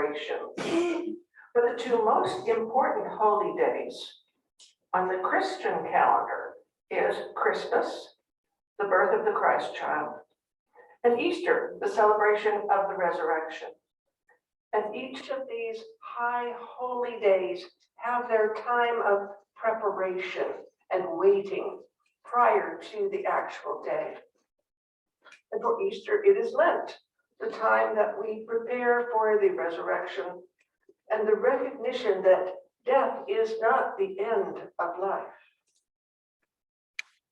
celebrations. But the two most important holy days on the Christian calendar is Christmas, the birth of the Christ child, and Easter, the celebration of the resurrection. And each of these high holy days have their time of preparation and waiting prior to the actual day. And for Easter, it is Lent, the time that we prepare for the resurrection and the recognition that death is not the end of life.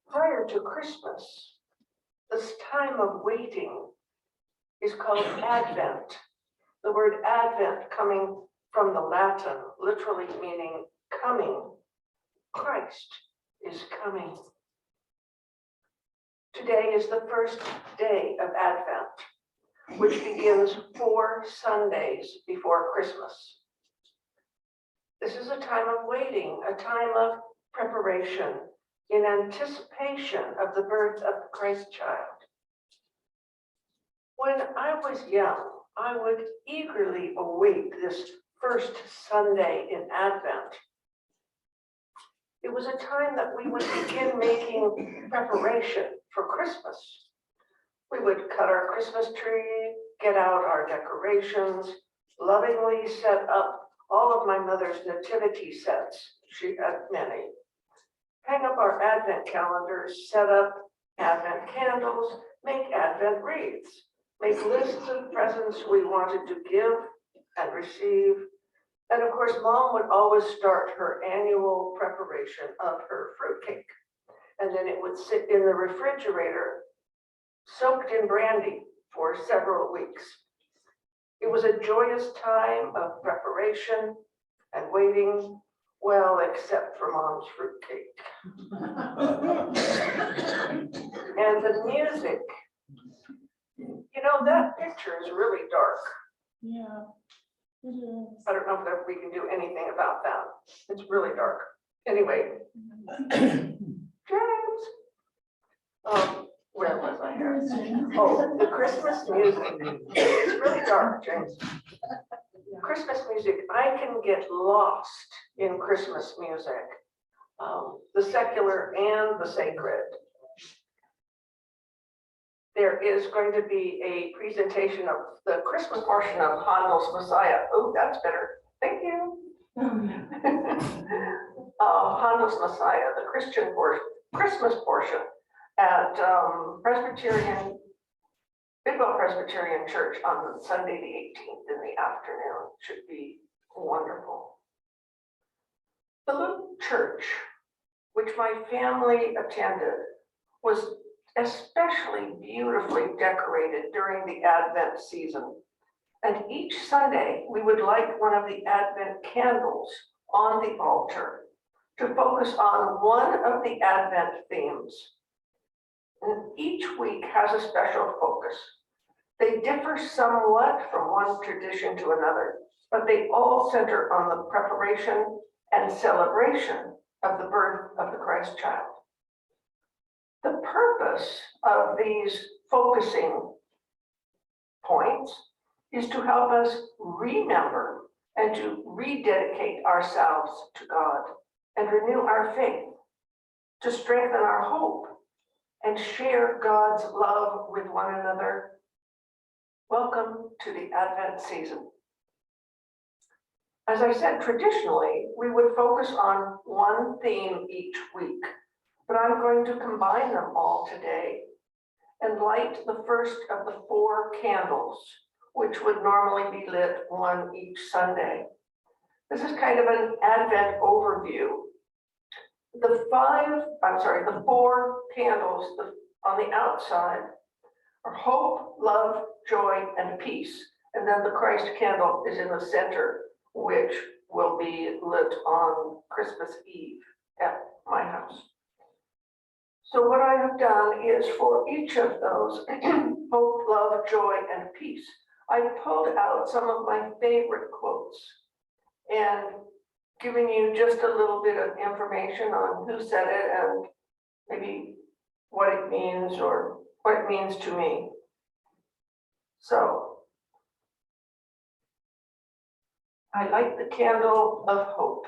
Prior to Christmas, this time of waiting is called Advent. The word Advent coming from the Latin, literally meaning coming. Christ is coming. Today is the first day of Advent, which begins 4 Sundays before Christmas. This is a time of waiting, a time of preparation in anticipation of the birth of the Christ child. When I was young, I would eagerly await this first Sunday in Advent. It was a time that we would begin making preparation for Christmas. We would cut our Christmas tree, get out our decorations, lovingly set up all of my mother's nativity sets. She had many. Hang up our Advent calendars, set up Advent candles, make Advent wreaths, make lists of presents we wanted to give and receive. And of course, Mom would always start her annual preparation of her fruitcake. And then it would sit in the refrigerator, soaked in brandy for several weeks. It was a joyous time of preparation and waiting, well, except for Mom's fruitcake. And the music, you know, that picture is really dark. Yeah, it is. I don't know if we can do anything about that. It's really dark. Anyway, James. Where was I here? Oh, the Christmas music. It's really dark, James. Christmas music, I can get lost in Christmas music, the secular and the sacred. There is going to be a presentation of the Christmas portion of Handel's Messiah. Oh, that's better. Thank you. Handel's Messiah, the Christian portion, Christmas portion at Bidwell Presbyterian Church on Sunday the 18th in the afternoon. Should be wonderful. The little church, which my family attended, was especially beautifully decorated during the Advent season. And each Sunday, we would light one of the Advent candles on the altar to focus on one of the Advent themes. And each week has a special focus. They differ somewhat from one tradition to another, but they all center on the preparation and celebration of the birth of the Christ child. The purpose of these focusing points is to help us remember and to rededicate ourselves to God and renew our faith, to strengthen our hope and share God's love with one another. Welcome to the Advent season. As I said, traditionally, we would focus on one theme each week, but I'm going to combine them all today and light the first of the 4 candles, which would normally be lit one each Sunday. This is kind of an Advent overview. The 4 candles on the outside are hope, love, joy, and peace. And then the Christ candle is in the center, which will be lit on Christmas Eve at my house. So what I have done is for each of those, hope, love, joy, and peace, I pulled out some of my favorite quotes and giving you just a little bit of information on who said it and maybe what it means or what it means to me. So, I light the candle of hope.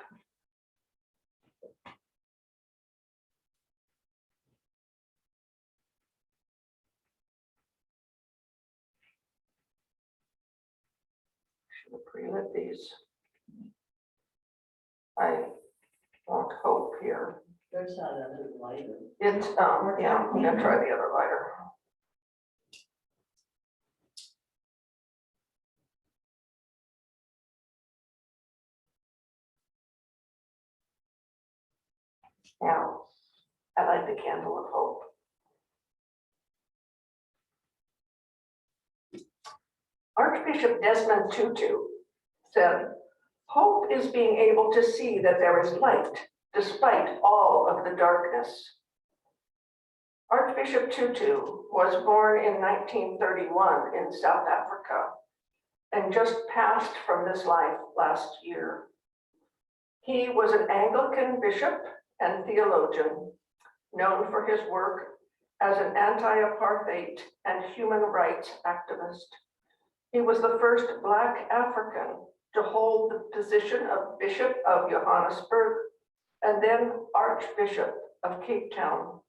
Should have pre-lit these. I want hope here. There's not another lighter. It's, yeah, I'm gonna try the other lighter. Yeah, I light the candle of hope. Archbishop Desmond Tutu said, "Hope is being able to see that there is light despite all of the darkness." Archbishop Tutu was born in 1931 in South Africa and just passed from this life last year. He was an Anglican bishop and theologian, known for his work as an anti-apartheid and human rights activist. He was the first Black African to hold the position of Bishop of Johannesburg and then Archbishop of Cape Town.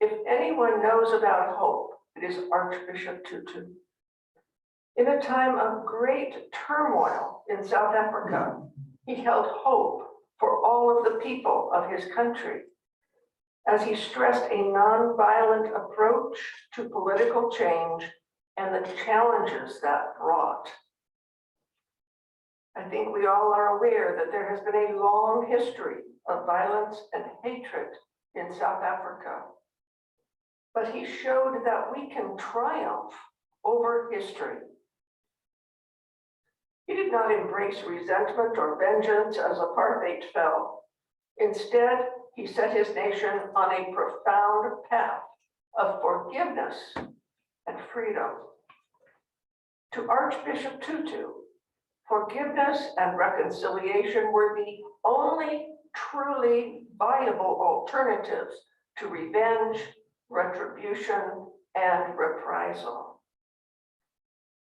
If anyone knows about hope, it is Archbishop Tutu. In a time of great turmoil in South Africa, he held hope for all of the people of his country as he stressed a nonviolent approach to political change and the challenges that brought. I think we all are aware that there has been a long history of violence and hatred in South Africa. But he showed that we can triumph over history. He did not embrace resentment or vengeance as apartheid fell. Instead, he set his nation on a profound path of forgiveness and freedom. To Archbishop Tutu, forgiveness and reconciliation were the only truly viable alternatives to revenge, retribution, and reprisal.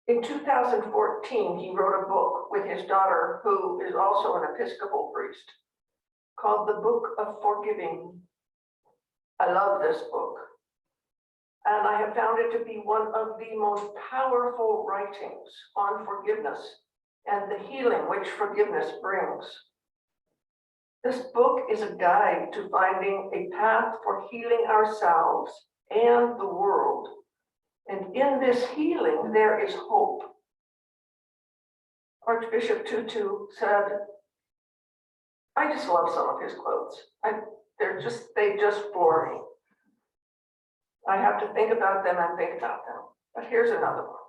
In 2014, he wrote a book with his daughter, who is also an Episcopal priest, called The Book of Forgiving. I love this book, and I have found it to be one of the most powerful writings on forgiveness and the healing which forgiveness brings. This book is a guide to finding a path for healing ourselves and the world. And in this healing, there is hope. Archbishop Tutu said, I just love some of his quotes. They just floor me. I have to think about them and think about them. But here's another one.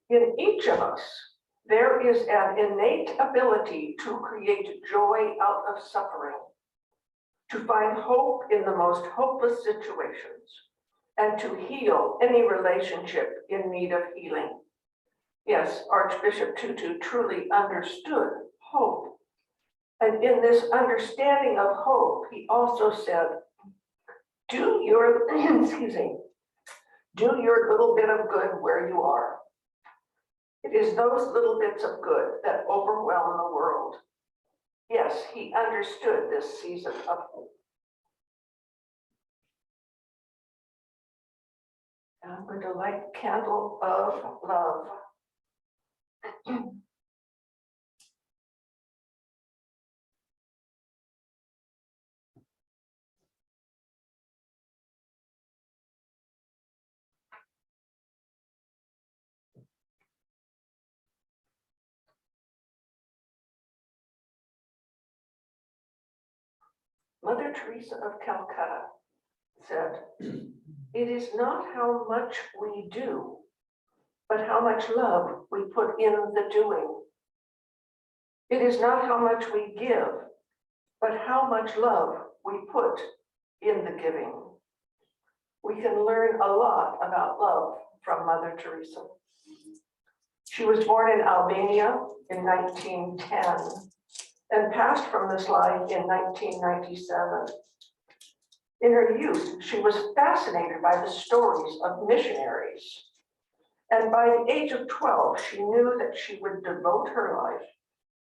In each of us, there is an innate ability to create joy out of suffering, to find hope in the most hopeless situations, and to heal any relationship in need of healing. Yes, Archbishop Tutu truly understood hope. And in this understanding of hope, he also said, do your, do your little bit of good where you are. It is those little bits of good that overwhelm the world. Yes, he understood this season of hope. And I'm going to light the candle of love. Mother Teresa of Calcutta said, it is not how much we do, but how much love we put in the doing. It is not how much we give, but how much love we put in the giving. We can learn a lot about love from Mother Teresa. She was born in Albania in 1910 and passed from this life in 1997. In her youth, she was fascinated by the stories of missionaries. And by the age of 12, she knew that she would devote her life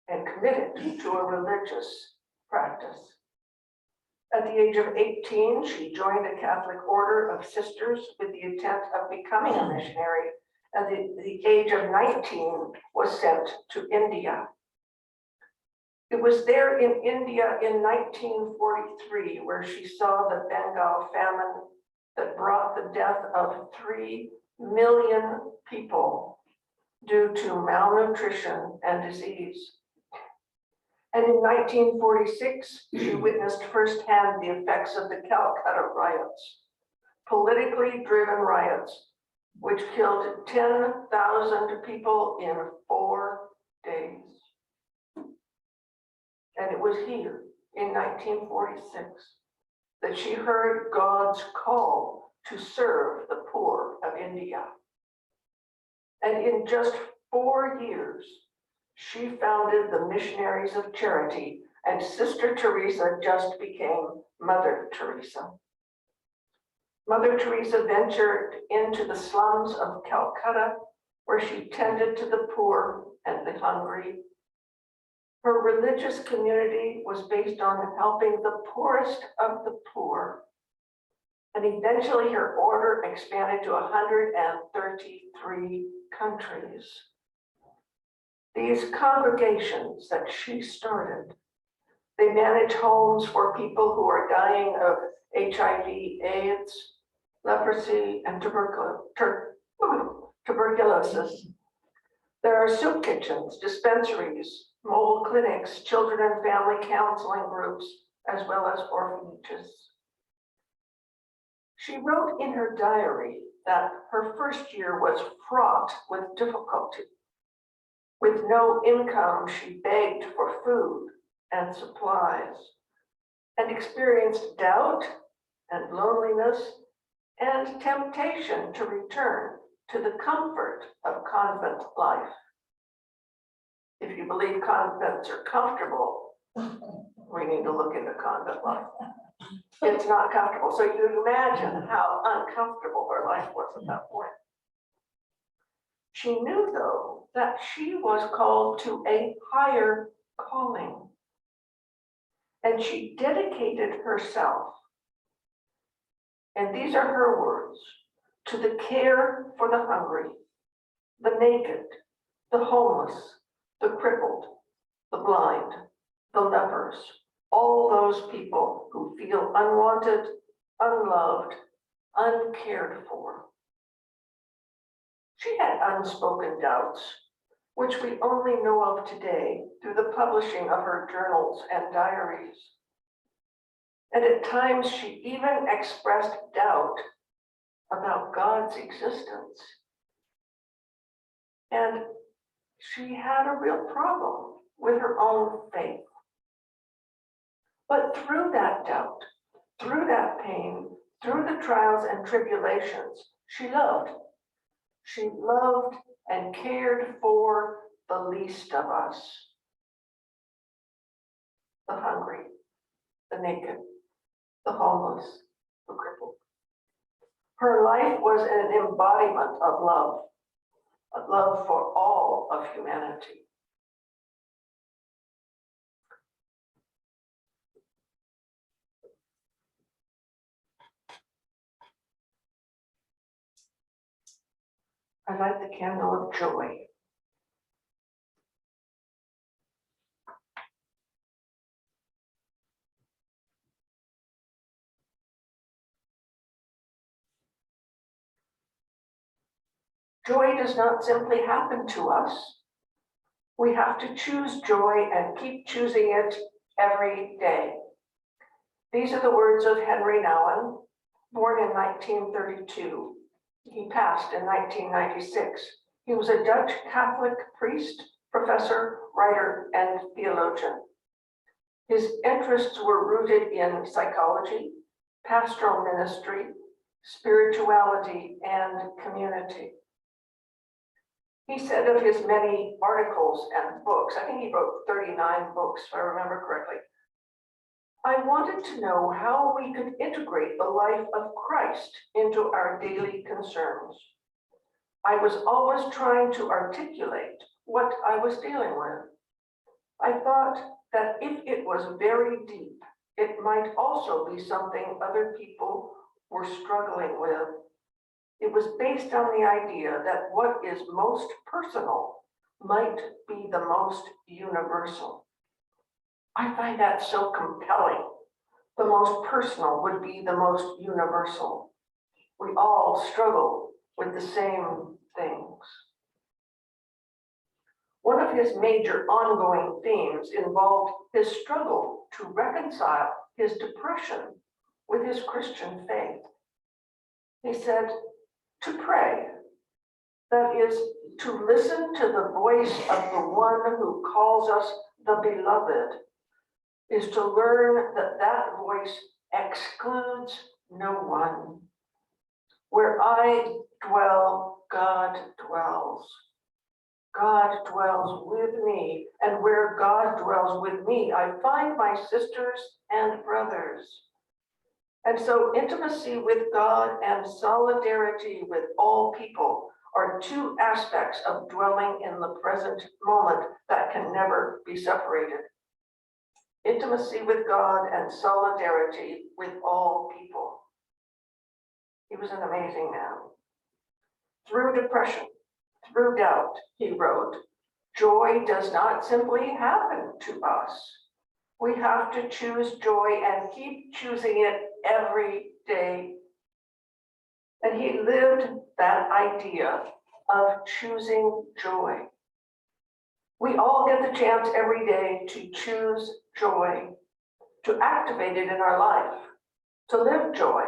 and committed to a religious practice. At the age of 18, she joined a Catholic order of sisters with the intent of becoming a missionary. At the age of 19, was sent to India. It was there in India in 1943 where she saw the Bengal famine that brought the death of 3 million people due to malnutrition and disease. And in 1946, she witnessed firsthand the effects of the Calcutta riots, politically driven riots, which killed 10,000 people in 4 days. And it was here in 1946 that she heard God's call to serve the poor of India. And in just 4 years, she founded the Missionaries of Charity, and Sister Teresa just became Mother Teresa. Mother Teresa ventured into the slums of Calcutta, where she tended to the poor and the hungry. Her religious community was based on helping the poorest of the poor. And eventually her order expanded to 133 countries. These congregations that she started, they manage homes for people who are dying of HIV, AIDS, leprosy, and tuberculosis. There are soup kitchens, dispensaries, mobile clinics, children and family counseling groups, as well as orphanages. She wrote in her diary that her first year was fraught with difficulty. With no income, she begged for food and supplies and experienced doubt and loneliness and temptation to return to the comfort of convent life. If you believe convents are comfortable, we need to look into convent life. It's not comfortable. So you imagine how uncomfortable her life was at that point. She knew, though, that she was called to a higher calling. And she dedicated herself, and these are her words, to the care for the hungry, the naked, the homeless, the crippled, the blind, the lepers, all those people who feel unwanted, unloved, uncared for. She had unspoken doubts, which we only know of today through the publishing of her journals and diaries. And at times she even expressed doubt about God's existence. And she had a real problem with her own faith. But through that doubt, through that pain, through the trials and tribulations, she loved. She loved and cared for the least of us, the hungry, the naked, the homeless, the crippled. Her life was an embodiment of love for all of humanity. I light the candle of joy. Joy does not simply happen to us. We have to choose joy and keep choosing it every day. These are the words of Henry Nouwen, born in 1932. He passed in 1996. He was a Dutch Catholic priest, professor, writer, and theologian. His interests were rooted in psychology, pastoral ministry, spirituality, and community. He said of his many articles and books, I think he wrote 39 books, if I remember correctly, I wanted to know how we could integrate the life of Christ into our daily concerns. I was always trying to articulate what I was dealing with. I thought that if it was very deep, it might also be something other people were struggling with. It was based on the idea that what is most personal might be the most universal. I find that so compelling. The most personal would be the most universal. We all struggle with the same things. One of his major ongoing themes involved his struggle to reconcile his depression with his Christian faith. He said, to pray, that is, to listen to the voice of the one who calls us the beloved, is to learn that that voice excludes no one. Where I dwell, God dwells. God dwells with me, and where God dwells with me, I find my sisters and brothers. And so intimacy with God and solidarity with all people are two aspects of dwelling in the present moment that can never be separated. Intimacy with God and solidarity with all people. He was an amazing man. Through depression, through doubt, he wrote, joy does not simply happen to us. We have to choose joy and keep choosing it every day. And he lived that idea of choosing joy. We all get the chance every day to choose joy, to activate it in our life, to live joy,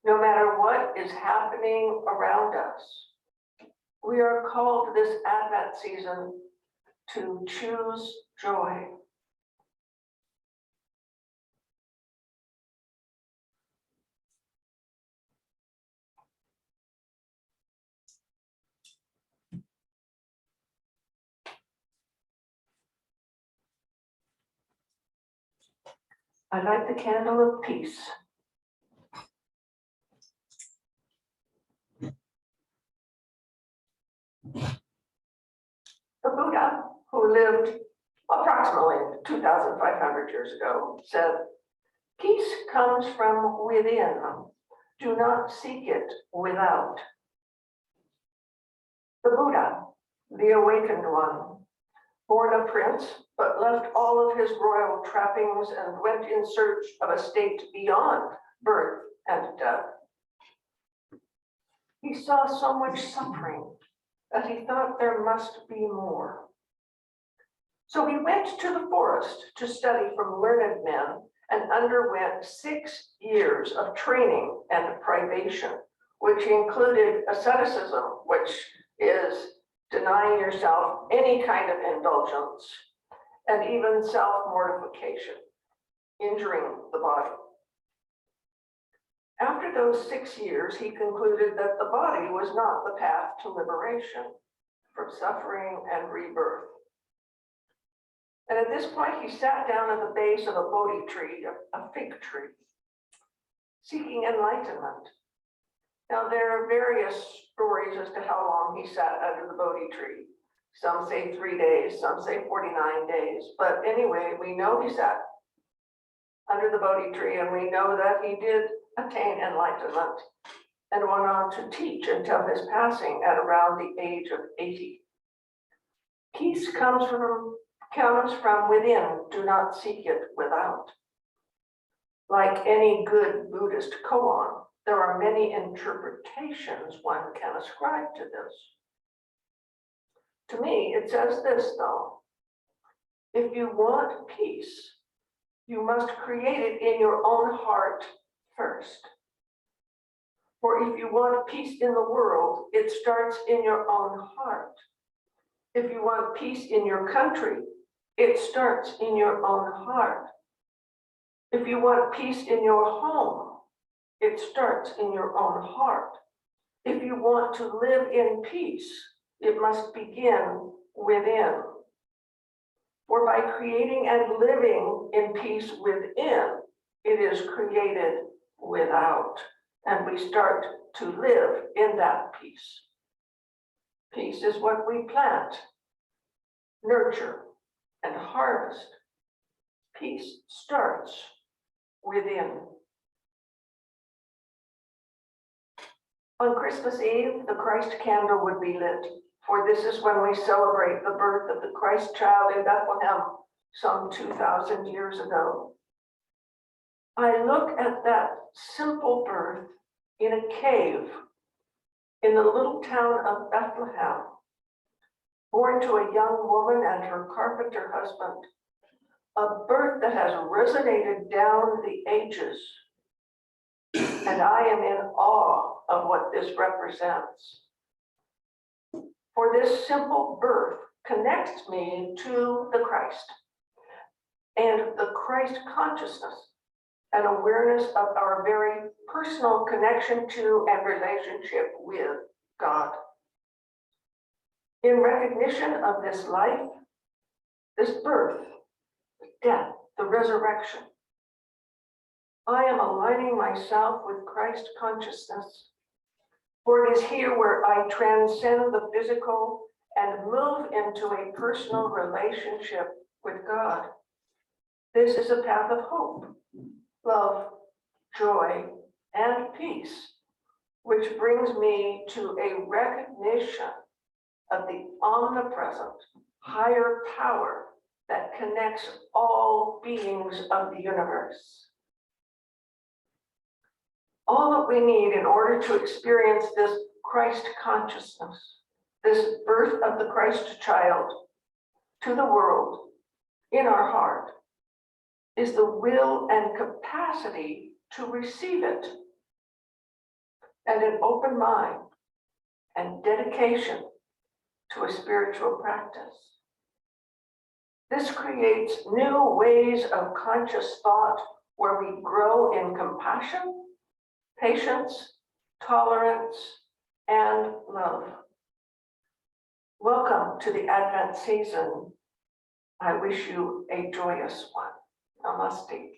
no matter what is happening around us. We are called this Advent season to choose joy. I light the candle of peace. The Buddha, who lived approximately 2,500 years ago, said, peace comes from within. Do not seek it without. The Buddha, the awakened one, born a prince, but left all of his royal trappings and went in search of a state beyond birth and death. He saw so much suffering that he thought there must be more. So he went to the forest to study from learned men and underwent 6 years of training and privation, which included asceticism, which is denying yourself any kind of indulgence, and even self-mortification, injuring the body. After those 6 years, he concluded that the body was not the path to liberation from suffering and rebirth. And at this point, he sat down at the base of a Bodhi tree, a fig tree, seeking enlightenment. Now, there are various stories as to how long he sat under the Bodhi tree. Some say 3 days, some say 49 days. But anyway, we know he sat under the Bodhi tree, and we know that he did attain enlightenment and went on to teach until his passing at around the age of 80. Peace comes from within, do not seek it without. Like any good Buddhist koan, there are many interpretations one can ascribe to this. To me, it says this though, if you want peace, you must create it in your own heart first. For if you want peace in the world, it starts in your own heart. If you want peace in your country, it starts in your own heart. If you want peace in your home, it starts in your own heart. If you want to live in peace, it must begin within. For by creating and living in peace within, it is created without. And we start to live in that peace. Peace is what we plant, nurture, and harvest. Peace starts within. On Christmas Eve, the Christ candle would be lit, for this is when we celebrate the birth of the Christ child in Bethlehem some 2,000 years ago. I look at that simple birth in a cave in the little town of Bethlehem, born to a young woman and her carpenter husband, a birth that has resonated down the ages. And I am in awe of what this represents. For this simple birth connects me to the Christ and the Christ consciousness and awareness of our very personal connection to and relationship with God. In recognition of this life, this birth, the death, the resurrection, I am aligning myself with Christ consciousness, for it is here where I transcend the physical and move into a personal relationship with God. This is a path of hope, love, joy, and peace, which brings me to a recognition of the omnipresent higher power that connects all beings of the universe. All that we need in order to experience this Christ consciousness, this birth of the Christ child to the world in our heart, is the will and capacity to receive it, and an open mind and dedication to a spiritual practice. This creates new ways of conscious thought where we grow in compassion, patience, tolerance, and love. Welcome to the Advent season. I wish you a joyous one. Namaste.